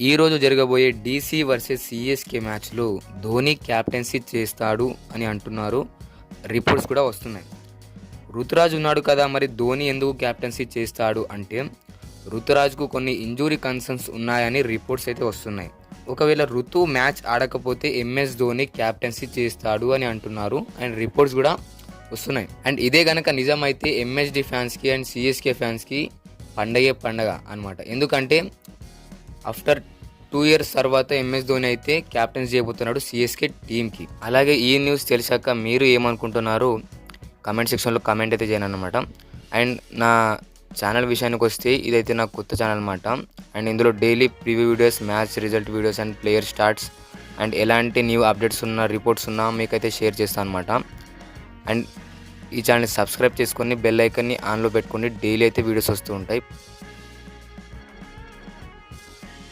ఈరోజు జరగబోయే DC versus CSK మ్యాచ్లో ధోని క్యాప్టెన్సీ చేస్తాడు అని అంటున్నారు. రిపోర్ట్స్ కూడా వస్తున్నాయి. రుతురాజ్ ఉన్నాడు కదా, మరి ధోని ఎందుకు క్యాప్టెన్సీ చేస్తాడు అంటే రుతురాజ్కు కొన్ని ఇంజూరీ కన్సర్న్స్ ఉన్నాయని రిపోర్ట్స్ అయితే వస్తున్నాయి. ఒకవేళ ఋతు మ్యాచ్ ఆడకపోతే ఎంఎస్ ధోని క్యాప్టెన్సీ చేస్తాడు అని అంటున్నారు అండ్ రిపోర్ట్స్ కూడా వస్తున్నాయి. అండ్ ఇదే కనుక నిజమైతే ఎంఎస్డి ఫ్యాన్స్కి అండ్ సిఎస్కే ఫ్యాన్స్కి పండగ అనమాట. ఎందుకంటే ఆఫ్టర్ 2 years తర్వాత ఎంఎస్ ధోని అయితే క్యాప్టెన్స్ చేయబోతున్నాడు సిఎస్కే టీమ్కి. అలాగే ఈ న్యూస్ తెలిసాక మీరు ఏమనుకుంటున్నారు కమెంట్ సెక్షన్లో కమెంట్ అయితే చేయను అనమాట. అండ్ నా ఛానల్ విషయానికి వస్తే ఇదైతే నా కొత్త ఛానల్ అనమాట. అండ్ ఇందులో daily preview videos, match result videos and player starts and ఎలాంటి న్యూ అప్డేట్స్ ఉన్నా, రిపోర్ట్స్ ఉన్నా మీకైతే షేర్ చేస్తాను అనమాట. అండ్ ఈ ఛానల్ని సబ్స్క్రైబ్ చేసుకొని బెల్ ఐకాన్ని ఆన్లో పెట్టుకొని డైలీ అయితే వీడియోస్ వస్తూ ఉంటాయి.